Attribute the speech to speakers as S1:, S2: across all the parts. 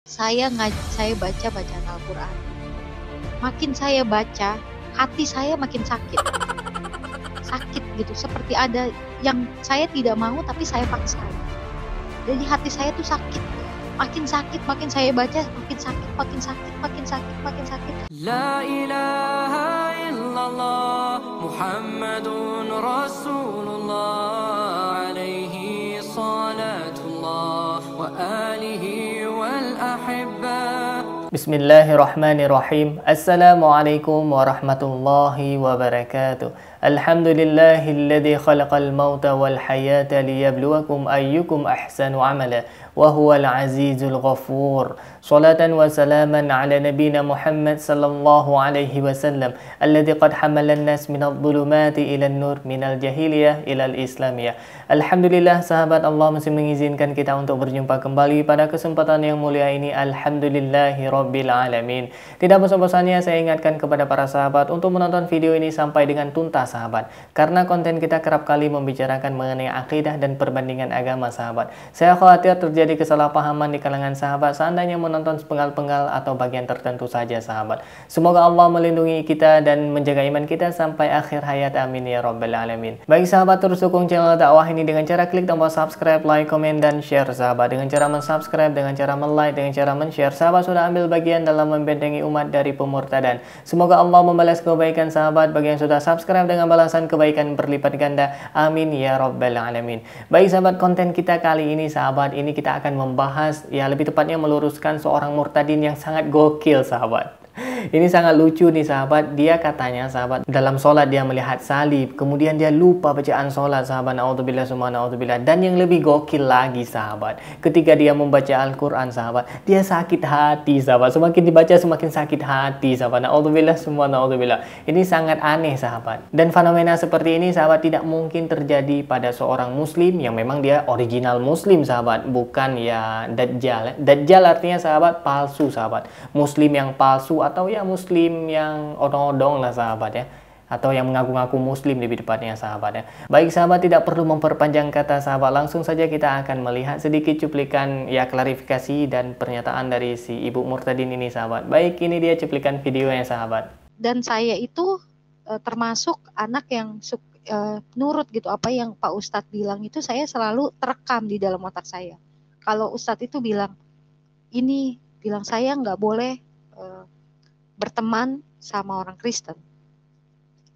S1: Saya baca bacaan Al-Quran. Makin saya baca, hati saya makin sakit. Sakit gitu, seperti ada yang saya tidak mau tapi saya paksa. Jadi hati saya tuh sakit. Makin saya baca, makin sakit, makin sakit, makin sakit, makin sakit.
S2: La ilaha illallah Muhammadun Rasulullah alaihi salatullah wa alihi wal ahibba.
S3: Bismillahirrahmanirrahim. Assalamualaikum warahmatullahi wabarakatuh. Alhamdulillahilladzi khalaqal mauta wal hayata liyabluwakum ayyukum ahsanu amala wa huwal azizul ghafur. Salatan wa salaman ala nabiyyina Muhammad sallallahu alaihi wasallam alladzi qad hamalan nas minadh dhulumati ilan nur minal jahiliyah ilal islamiyah. Alhamdulillah, sahabat, Allah masih mengizinkan kita untuk berjumpa kembali pada kesempatan yang mulia ini. Alhamdulillahi rabbil alamin. Tidak bosan-bosannya saya ingatkan kepada para sahabat untuk menonton video ini sampai dengan tuntas, sahabat, karena konten kita kerap kali membicarakan mengenai akidah dan perbandingan agama, sahabat. Saya khawatir terjadi kesalahpahaman di kalangan sahabat seandainya menonton sepenggal-penggal atau bagian tertentu saja, sahabat. Semoga Allah melindungi kita dan menjaga iman kita sampai akhir hayat, amin ya rabbal alamin. Baik sahabat, terus dukung channel dakwah ini dengan cara klik tombol subscribe, like, komen, dan share, sahabat. Dengan cara mensubscribe, dengan cara like, dengan cara men-share, sahabat sudah ambil bagian dalam membentengi umat dari pemurtadan. Semoga Allah membalas kebaikan sahabat bagi yang sudah subscribe dengan balasan kebaikan berlipat ganda, amin ya rabbal alamin. Baik sahabat, konten kita kali ini, sahabat, ini kita akan membahas, ya lebih tepatnya meluruskan seorang murtadin yang sangat gokil, sahabat. Ini sangat lucu nih, sahabat. Dia katanya, sahabat, dalam sholat dia melihat salib, kemudian dia lupa bacaan sholat, sahabat. Na'udzubillah summa na'udzubillah. Dan yang lebih gokil lagi, sahabat, ketika dia membaca Al-Quran, sahabat, dia sakit hati, sahabat. Semakin dibaca semakin sakit hati, sahabat. Na'udzubillah summa na'udzubillah. Ini sangat aneh, sahabat. Dan fenomena seperti ini, sahabat, tidak mungkin terjadi pada seorang muslim yang memang dia original muslim, sahabat, bukan ya dajjal. Dajjal artinya, sahabat, palsu, sahabat. Muslim yang palsu atau ya muslim yang odong-odong lah, sahabat ya, atau yang mengaku-ngaku muslim lebih tepatnya, sahabat ya. Baik sahabat, tidak perlu memperpanjang kata, sahabat, langsung saja kita akan melihat sedikit cuplikan ya klarifikasi dan pernyataan dari si ibu murtadin ini, sahabat. Baik, ini dia cuplikan videonya, sahabat.
S1: Dan saya itu termasuk anak yang nurut gitu, apa yang Pak Ustadz bilang itu saya selalu terekam di dalam otak saya. Kalau Ustadz itu bilang saya nggak boleh berteman sama orang Kristen,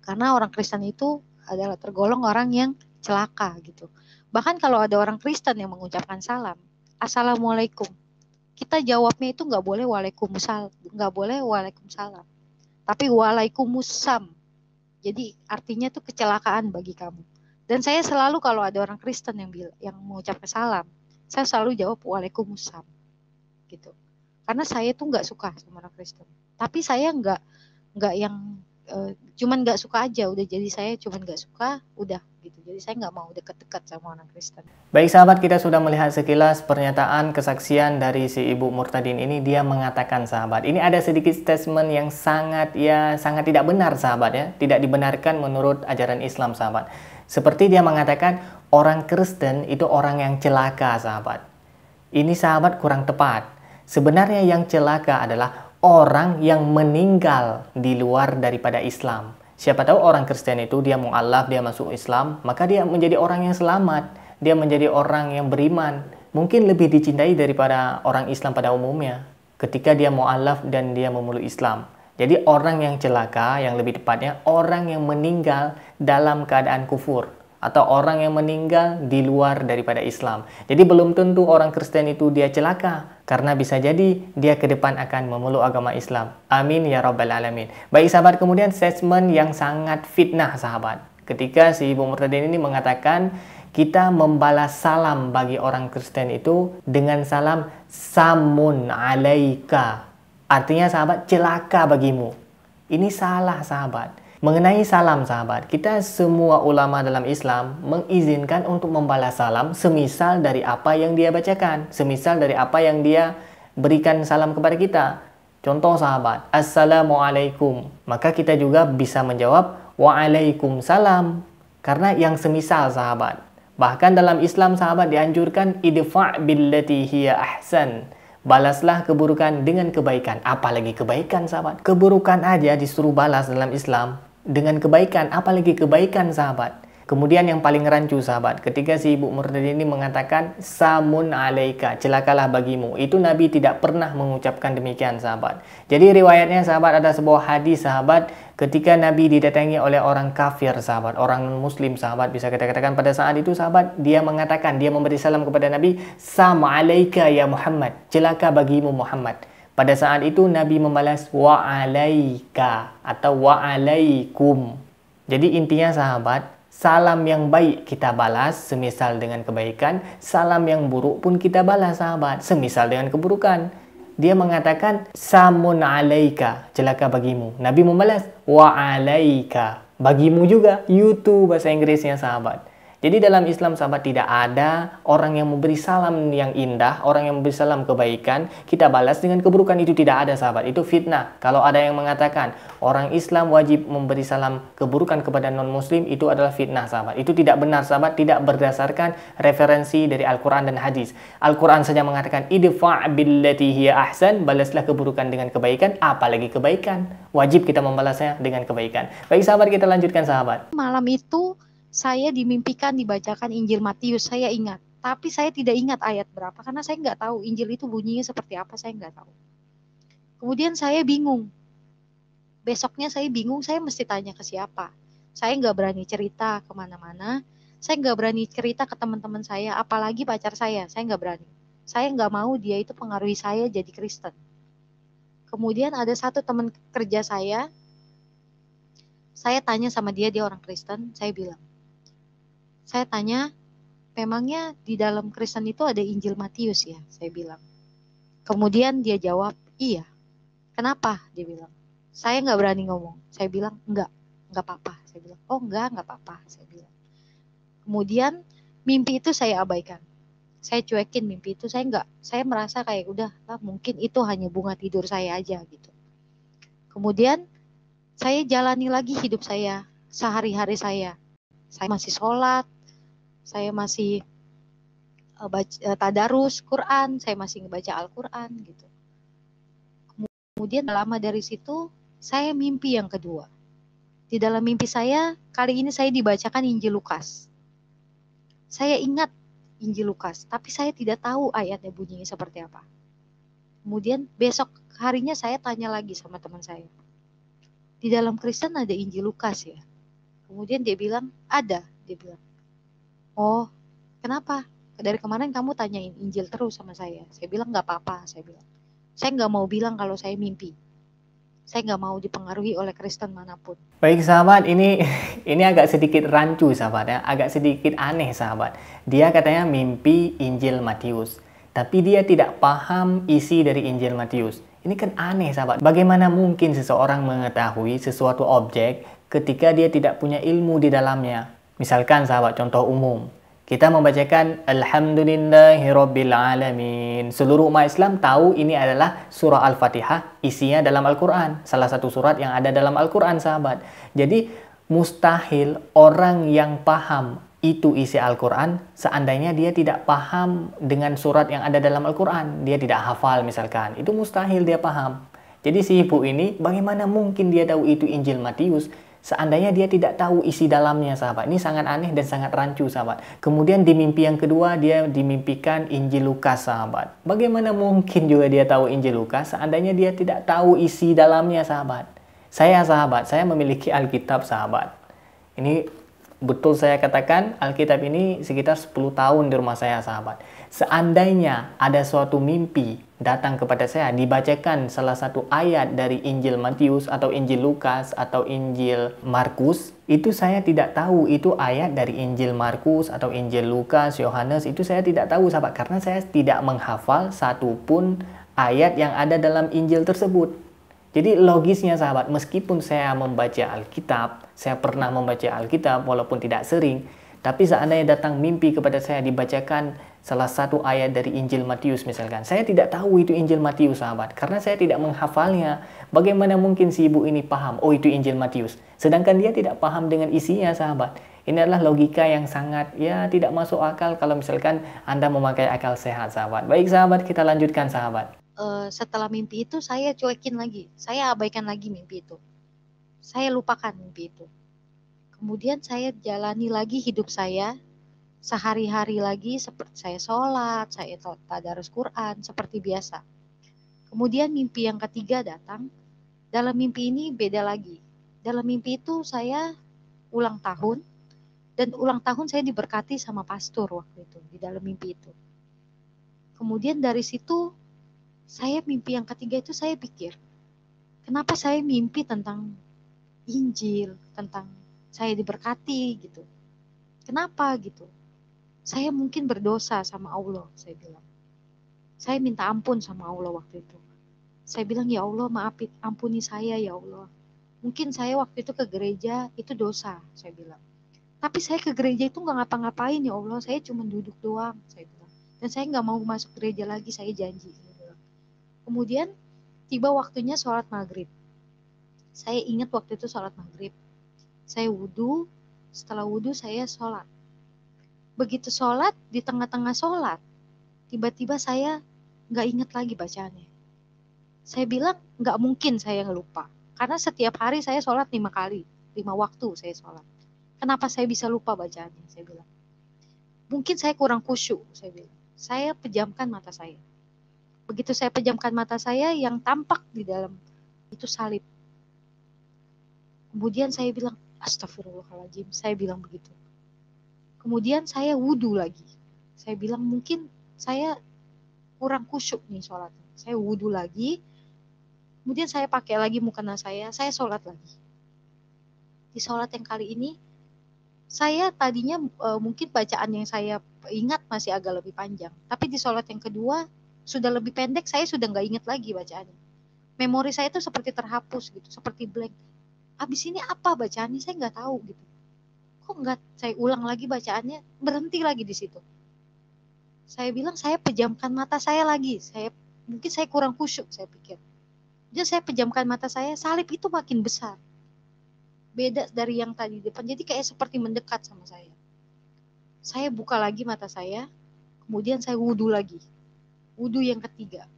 S1: karena orang Kristen itu adalah tergolong orang yang celaka gitu. Bahkan kalau ada orang Kristen yang mengucapkan salam, assalamualaikum, kita jawabnya itu nggak boleh waalaikumsalam, tapi waalaikumsalam. Jadi artinya itu kecelakaan bagi kamu. Dan saya selalu kalau ada orang Kristen yang mengucapkan salam, saya selalu jawab waalaikumsalam gitu. Karena saya tuh nggak suka sama orang Kristen. Tapi saya nggak yang cuman nggak suka aja, udah, jadi saya cuman nggak suka, udah gitu. Jadi saya nggak mau deket-deket sama orang Kristen.
S3: Baik sahabat, kita sudah melihat sekilas pernyataan kesaksian dari si ibu murtadin ini. Dia mengatakan, sahabat, ini ada sedikit statement yang sangat tidak benar, sahabat ya, tidak dibenarkan menurut ajaran Islam, sahabat. Seperti dia mengatakan orang Kristen itu orang yang celaka, sahabat. Ini, sahabat, kurang tepat. Sebenarnya yang celaka adalah orang yang meninggal di luar daripada Islam. Siapa tahu orang Kristen itu dia mu'alaf, dia masuk Islam, maka dia menjadi orang yang selamat, dia menjadi orang yang beriman, mungkin lebih dicintai daripada orang Islam pada umumnya ketika dia mu'alaf dan dia memeluk Islam. Jadi orang yang celaka, yang lebih tepatnya orang yang meninggal dalam keadaan kufur, atau orang yang meninggal di luar daripada Islam. Jadi belum tentu orang Kristen itu dia celaka, karena bisa jadi dia ke depan akan memeluk agama Islam. Amin ya rabbal alamin. Baik sahabat, kemudian statement yang sangat fitnah, sahabat. Ketika si ibu murtadin ini mengatakan kita membalas salam bagi orang Kristen itu dengan salam samun alaika. Artinya, sahabat, celaka bagimu. Ini salah, sahabat. Mengenai salam, sahabat, kita semua ulama dalam Islam mengizinkan untuk membalas salam semisal dari apa yang dia bacakan, semisal dari apa yang dia berikan salam kepada kita. Contoh, sahabat, assalamualaikum, maka kita juga bisa menjawab waalaikumsalam, karena yang semisal, sahabat. Bahkan dalam Islam, sahabat, dianjurkan idfa' billati hiya ahsan, balaslah keburukan dengan kebaikan. Apalagi kebaikan, sahabat. Keburukan aja disuruh balas dalam Islam dengan kebaikan, apalagi kebaikan, sahabat. Kemudian yang paling rancu, sahabat, ketika si ibu Murtadi ini mengatakan samun alaika, celakalah bagimu. Itu Nabi tidak pernah mengucapkan demikian, sahabat. Jadi riwayatnya, sahabat, ada sebuah hadis, sahabat, ketika Nabi didatangi oleh orang kafir, sahabat, orang non-muslim, sahabat, bisa kita katakan pada saat itu, sahabat, dia mengatakan, dia memberi salam kepada Nabi, sam alaika ya Muhammad, celaka bagimu Muhammad. Pada saat itu Nabi membalas wa alaika atau wa alaikum. Jadi intinya, sahabat, salam yang baik kita balas semisal dengan kebaikan, salam yang buruk pun kita balas, sahabat, semisal dengan keburukan. Dia mengatakan samun alaika, celaka bagimu. Nabi membalas wa alaika, bagimu juga. Itu bahasa Inggrisnya, sahabat. Jadi dalam Islam, sahabat, tidak ada orang yang memberi salam yang indah, orang yang memberi salam kebaikan, kita balas dengan keburukan. Itu tidak ada, sahabat. Itu fitnah. Kalau ada yang mengatakan orang Islam wajib memberi salam keburukan kepada non-muslim, itu adalah fitnah, sahabat. Itu tidak benar, sahabat. Tidak berdasarkan referensi dari Al-Quran dan hadis. Al-Quran saja mengatakan idfa' billati hiya ahsan, balaslah keburukan dengan kebaikan, apalagi kebaikan. Wajib kita membalasnya dengan kebaikan. Baik, sahabat, kita lanjutkan, sahabat.
S1: Malam itu saya dimimpikan dibacakan Injil Matius, saya ingat. Tapi saya tidak ingat ayat berapa, karena saya nggak tahu Injil itu bunyinya seperti apa, saya nggak tahu. Kemudian saya bingung. Besoknya saya bingung, saya mesti tanya ke siapa. Saya nggak berani cerita kemana-mana. Saya nggak berani cerita ke teman-teman saya, apalagi pacar saya nggak berani. Saya nggak mau dia itu pengaruhi saya jadi Kristen. Kemudian ada satu teman kerja saya tanya sama dia orang Kristen, saya bilang, saya tanya, memangnya di dalam Kristen itu ada Injil Matius ya? Saya bilang. Kemudian dia jawab, iya. Kenapa? Dia bilang. Saya nggak berani ngomong. Saya bilang, nggak apa-apa. Saya bilang, oh nggak apa-apa. Saya bilang. Kemudian mimpi itu saya abaikan. Saya cuekin mimpi itu. Saya merasa kayak udah lah, mungkin itu hanya bunga tidur saya aja gitu. Kemudian saya jalani lagi hidup saya, sehari-hari saya. Saya masih sholat, saya masih tadarus Quran, saya masih ngebaca Al-Quran gitu. Kemudian lama dari situ, saya mimpi yang kedua. Di dalam mimpi saya, kali ini saya dibacakan Injil Lukas. Saya ingat Injil Lukas, tapi saya tidak tahu ayatnya bunyinya seperti apa. Kemudian besok harinya saya tanya lagi sama teman saya. Di dalam Kristen ada Injil Lukas ya? Kemudian dia bilang, ada. Dia bilang, oh kenapa? Dari kemarin kamu tanyain Injil terus sama saya. Saya bilang, gak apa-apa. Saya bilang, saya gak mau bilang kalau saya mimpi. Saya gak mau dipengaruhi oleh Kristen manapun.
S3: Baik, sahabat, ini agak sedikit rancu, sahabat ya. Agak sedikit aneh, sahabat. Dia katanya mimpi Injil Matius, tapi dia tidak paham isi dari Injil Matius. Ini kan aneh, sahabat. Bagaimana mungkin seseorang mengetahui sesuatu objek ketika dia tidak punya ilmu di dalamnya? Misalkan, sahabat, contoh umum. Kita membacakan Alhamdulillahirrabbilalamin. Seluruh umat Islam tahu ini adalah surah Al-Fatihah, isinya dalam Al-Quran. Salah satu surat yang ada dalam Al-Quran, sahabat. Jadi mustahil orang yang paham itu isi Al-Quran, seandainya dia tidak paham dengan surat yang ada dalam Al-Quran. Dia tidak hafal misalkan. Itu mustahil dia paham. Jadi si ibu ini, bagaimana mungkin dia tahu itu Injil Matius, seandainya dia tidak tahu isi dalamnya, sahabat. Ini sangat aneh dan sangat rancu, sahabat. Kemudian di mimpi yang kedua, dia dimimpikan Injil Lukas, sahabat. Bagaimana mungkin juga dia tahu Injil Lukas, seandainya dia tidak tahu isi dalamnya, sahabat. Sahabat, saya memiliki Alkitab, sahabat. Ini betul saya katakan, Alkitab ini sekitar 10 tahun di rumah saya, sahabat. Seandainya ada suatu mimpi datang kepada saya, dibacakan salah satu ayat dari Injil Matius atau Injil Lukas atau Injil Markus, itu saya tidak tahu itu ayat dari Injil Markus atau Injil Lukas, Yohanes, itu saya tidak tahu, sahabat, karena saya tidak menghafal satupun ayat yang ada dalam Injil tersebut. Jadi logisnya, sahabat, meskipun saya membaca Alkitab, saya pernah membaca Alkitab walaupun tidak sering, tapi seandainya datang mimpi kepada saya dibacakan salah satu ayat dari Injil Matius misalkan, saya tidak tahu itu Injil Matius, sahabat, karena saya tidak menghafalnya. Bagaimana mungkin si ibu ini paham, oh itu Injil Matius, sedangkan dia tidak paham dengan isinya, sahabat. Ini adalah logika yang sangat tidak masuk akal kalau misalkan Anda memakai akal sehat, sahabat. Baik sahabat, kita lanjutkan sahabat.
S1: Setelah mimpi itu saya cuekin lagi, saya abaikan lagi mimpi itu, saya lupakan mimpi itu. Kemudian saya jalani lagi hidup saya sehari-hari lagi, seperti saya sholat, saya tadarus Quran seperti biasa. Kemudian mimpi yang ketiga datang. Dalam mimpi ini beda lagi. Dalam mimpi itu saya ulang tahun, dan ulang tahun saya diberkati sama pastor waktu itu di dalam mimpi itu. Kemudian dari situ saya mimpi yang ketiga itu saya pikir, kenapa saya mimpi tentang Injil, tentang saya diberkati gitu. Kenapa gitu? Saya mungkin berdosa sama Allah, saya bilang. Saya minta ampun sama Allah waktu itu. Saya bilang, ya Allah ampuni saya ya Allah. Mungkin saya waktu itu ke gereja itu dosa, saya bilang. Tapi saya ke gereja itu nggak ngapa-ngapain ya Allah, saya cuma duduk doang, saya bilang. Dan saya nggak mau masuk gereja lagi, saya janji. Saya bilang. Kemudian tiba waktunya sholat maghrib. Saya ingat waktu itu sholat maghrib. Saya wudhu, setelah wudhu saya sholat. Begitu sholat, di tengah-tengah sholat, tiba-tiba saya nggak ingat lagi bacaannya. Saya bilang nggak mungkin saya ngelupa, karena setiap hari saya sholat 5 kali, 5 waktu saya sholat. Kenapa saya bisa lupa bacaannya? Saya bilang, mungkin saya kurang khusyuk, saya bilang. Saya pejamkan mata saya. Begitu saya pejamkan mata saya, yang tampak di dalam itu salib. Kemudian saya bilang, astagfirullahaladzim, saya bilang begitu. Kemudian saya wudhu lagi. Saya bilang mungkin saya kurang khusyuk nih sholatnya. Saya wudhu lagi. Kemudian saya pakai lagi mukena saya sholat lagi. Di sholat yang kali ini, saya tadinya mungkin bacaan yang saya ingat masih agak lebih panjang. Tapi di sholat yang kedua, sudah lebih pendek, saya sudah nggak ingat lagi bacaannya. Memori saya itu seperti terhapus gitu, seperti blank. Habis ini apa bacaannya, saya nggak tahu gitu. Kok nggak saya ulang lagi bacaannya, berhenti lagi di situ. Saya bilang, saya pejamkan mata saya lagi. Mungkin saya kurang khusyuk, saya pikir. Jadi saya pejamkan mata saya, salib itu makin besar. Beda dari yang tadi depan, jadi kayak seperti mendekat sama saya. Saya buka lagi mata saya, kemudian saya wudhu lagi. Wudhu yang ketiga.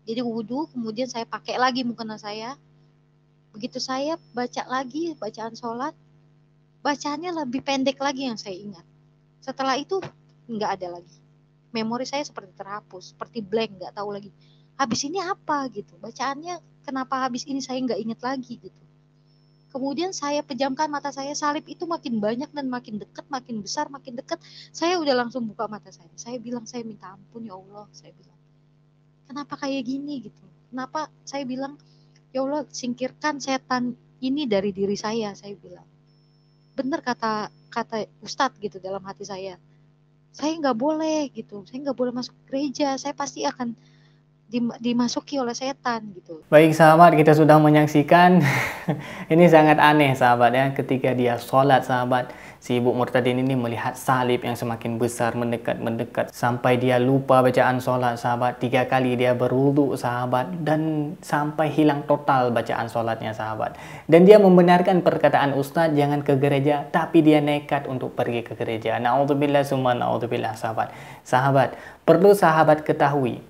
S1: Jadi wudhu, kemudian saya pakai lagi mukena saya. Begitu saya baca lagi, bacaan sholat, bacaannya lebih pendek lagi yang saya ingat. Setelah itu, nggak ada lagi. Memori saya seperti terhapus, seperti blank, nggak tahu lagi. Habis ini apa gitu, bacaannya kenapa habis ini saya nggak ingat lagi gitu. Kemudian saya pejamkan mata saya, salib itu makin banyak dan makin dekat, makin besar, makin dekat. Saya udah langsung buka mata saya. Saya bilang, saya minta ampun ya Allah, saya bilang. Kenapa kayak gini gitu? Kenapa saya bilang, ya Allah singkirkan setan ini dari diri saya bilang. Benar kata Ustadz gitu dalam hati saya. Saya nggak boleh gitu, saya nggak boleh masuk gereja, saya pasti akan dimasuki oleh setan gitu.
S3: Baik sahabat, kita sudah menyaksikan ini sangat aneh sahabat ya, ketika dia sholat sahabat, si ibu murtadin ini melihat salib yang semakin besar mendekat sampai dia lupa bacaan sholat sahabat. 3 kali dia berwudu sahabat, dan sampai hilang total bacaan sholatnya sahabat. Dan dia membenarkan perkataan Ustadz jangan ke gereja, tapi dia nekat untuk pergi ke gereja. Na'udzubillah summa na'udzubillah sahabat. Sahabat, perlu sahabat ketahui,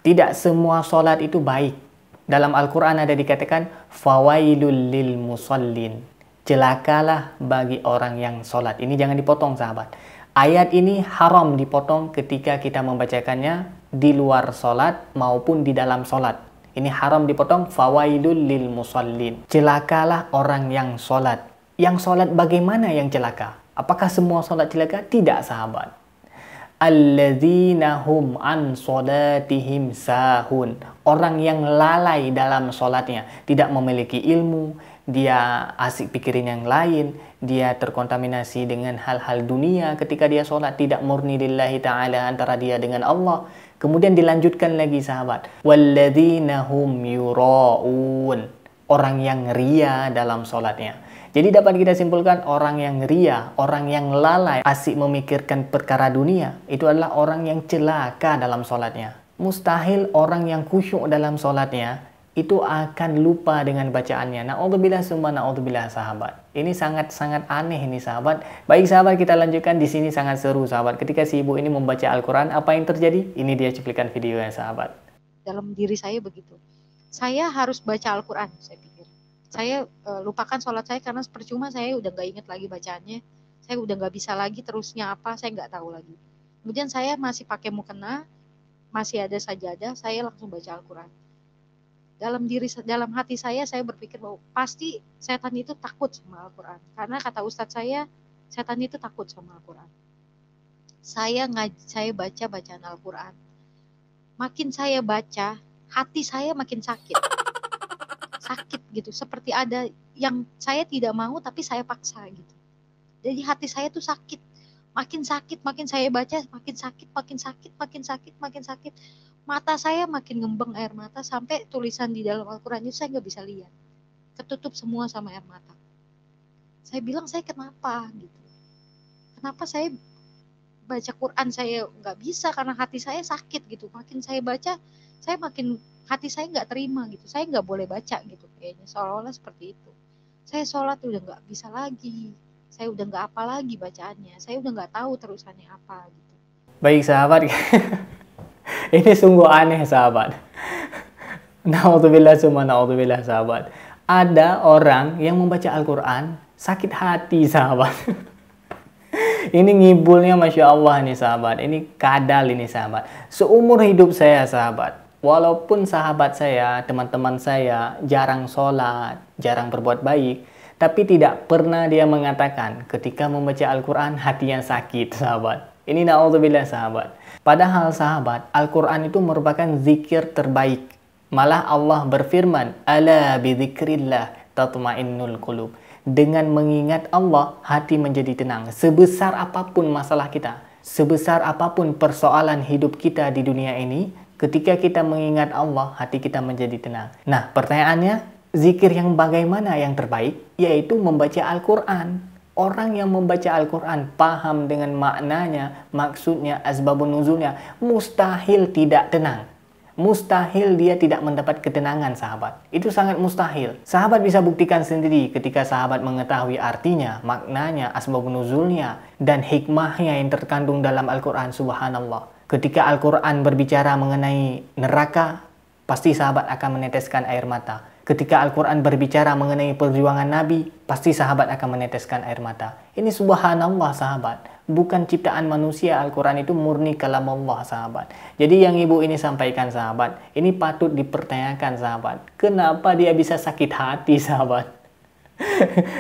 S3: tidak semua sholat itu baik. Dalam Al-Quran ada dikatakan, fawailul lil musallin. Celakalah bagi orang yang sholat. Ini jangan dipotong sahabat. Ayat ini haram dipotong ketika kita membacakannya di luar sholat maupun di dalam sholat. Ini haram dipotong, fawailul lil musallin. Celakalah orang yang sholat. Yang sholat bagaimana yang celaka? Apakah semua sholat celaka? Tidak sahabat. Alladzina hum an sholatihim sahun. Orang yang lalai dalam sholatnya, tidak memiliki ilmu, dia asik pikirin yang lain, dia terkontaminasi dengan hal-hal dunia ketika dia sholat, tidak murni lillahi ta'ala antara dia dengan Allah. Kemudian dilanjutkan lagi sahabat, walladzina hum yura'un. Orang yang ria dalam sholatnya. Jadi dapat kita simpulkan, orang yang ria, orang yang lalai, asik memikirkan perkara dunia, itu adalah orang yang celaka dalam sholatnya. Mustahil orang yang khusyuk dalam sholatnya, itu akan lupa dengan bacaannya. Na'udzubillah summa na'udzubillah sahabat. Ini sangat-sangat aneh ini sahabat. Baik sahabat, kita lanjutkan. Di sini sangat seru sahabat. Ketika si ibu ini membaca Al-Quran, apa yang terjadi? Ini dia cuplikan videonya sahabat.
S1: Dalam diri saya begitu. Saya harus baca Al-Quran, saya pikir. Saya lupakan sholat saya karena percuma, saya udah gak inget lagi bacaannya. Saya udah gak bisa lagi terusnya apa, saya gak tahu lagi. Kemudian saya masih pakai mukena, masih ada sajadah, saya langsung baca Al-Quran. Dalam hati saya berpikir bahwa pasti setan itu takut sama Al-Quran. Karena kata ustadz saya, setan itu takut sama Al-Quran. Saya baca bacaan Al-Quran. Makin saya baca, hati saya makin sakit. Sakit gitu, seperti ada yang saya tidak mau tapi saya paksa gitu. Jadi hati saya tuh sakit. Makin sakit, makin saya baca, makin sakit, makin sakit, makin sakit, makin sakit. Mata saya makin ngembang air mata sampai tulisan di dalam Al-Quran itu saya nggak bisa lihat. Ketutup semua sama air mata. Saya bilang, saya kenapa gitu? Kenapa saya baca Quran saya nggak bisa karena hati saya sakit gitu. Makin saya baca, saya makin hati saya nggak terima gitu. Saya nggak boleh baca gitu kayaknya, seolah-olah seperti itu. Saya sholat udah nggak bisa lagi. Saya udah nggak apa lagi bacaannya. Saya udah nggak tahu terusannya apa gitu.
S3: Baik sahabat. Ini sungguh aneh sahabat. Na'udzubillah summa na'udzubillah sahabat. Ada orang yang membaca Al-Quran sakit hati sahabat. Ini ngibulnya Masya Allah nih sahabat. Ini kadal ini sahabat. Seumur hidup saya sahabat, walaupun sahabat saya, teman-teman saya jarang sholat, jarang berbuat baik, tapi tidak pernah dia mengatakan ketika membaca Al-Quran hatinya sakit sahabat. Ini na'udzubillah sahabat. Padahal sahabat, Al-Quran itu merupakan zikir terbaik. Malah Allah berfirman, ala bidzikrillah tatma'innul qulub. Dengan mengingat Allah, hati menjadi tenang. Sebesar apapun masalah kita, sebesar apapun persoalan hidup kita di dunia ini, ketika kita mengingat Allah, hati kita menjadi tenang. Nah, pertanyaannya, zikir yang bagaimana yang terbaik? Yaitu membaca Al-Quran. Orang yang membaca Al-Quran paham dengan maknanya, maksudnya, asbabun nuzulnya, mustahil tidak tenang. Mustahil dia tidak mendapat ketenangan sahabat. Itu sangat mustahil. Sahabat bisa buktikan sendiri ketika sahabat mengetahui artinya, maknanya, asbabun nuzulnya, dan hikmahnya yang terkandung dalam Al-Quran. Subhanallah. Ketika Al-Quran berbicara mengenai neraka, pasti sahabat akan meneteskan air mata. Ketika Al-Quran berbicara mengenai perjuangan Nabi, pasti sahabat akan meneteskan air mata. Ini subhanallah sahabat. Bukan ciptaan manusia, Al-Quran itu murni kalam Allah sahabat. Jadi yang ibu ini sampaikan sahabat, ini patut dipertanyakan sahabat. Kenapa dia bisa sakit hati sahabat?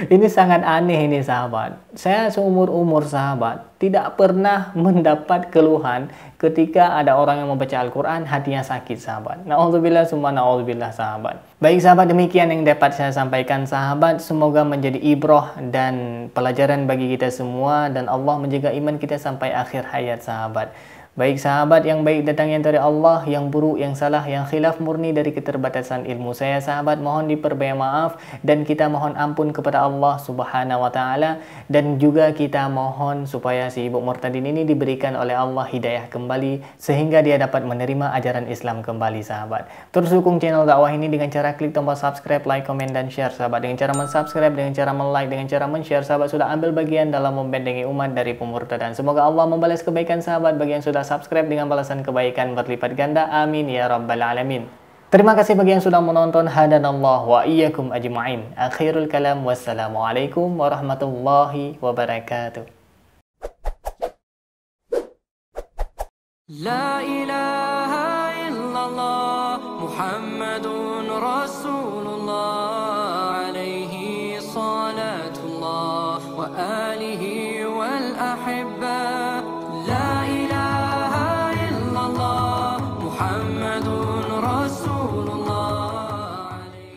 S3: Ini sangat aneh ini sahabat. Saya seumur-umur sahabat tidak pernah mendapat keluhan ketika ada orang yang membaca Al-Quran hatinya sakit sahabat. Na'udzubillah summa na'udzubillah sahabat. Baik sahabat, demikian yang dapat saya sampaikan sahabat. Semoga menjadi ibrah dan pelajaran bagi kita semua, dan Allah menjaga iman kita sampai akhir hayat sahabat. Baik sahabat, yang baik datangnya dari Allah, yang buruk, yang salah, yang khilaf murni dari keterbatasan ilmu saya sahabat. Mohon diperbanyak maaf dan kita mohon ampun kepada Allah Subhanahu wa taala, dan juga kita mohon supaya si ibu Murtadin ini diberikan oleh Allah hidayah kembali sehingga dia dapat menerima ajaran Islam kembali sahabat. Terus dukung channel dakwah ini dengan cara klik tombol subscribe, like, komen, dan share sahabat. Dengan cara mensubscribe, dengan cara like, dengan cara men-share sahabat sudah ambil bagian dalam membentengi umat dari pemurtadan. Semoga Allah membalas kebaikan sahabat bagi yang sudah subscribe dengan balasan kebaikan berlipat ganda. Amin ya rabbal alamin. Terima kasih bagi yang sudah menonton. Hadanallah wa iyyakum ajma'in. Akhirul kalam, wassalamualaikum warahmatullahi wabarakatuh.
S2: La ilaha illallah Muhammadun Rasulullah alaihi salatullah wa alihi wal ahibba.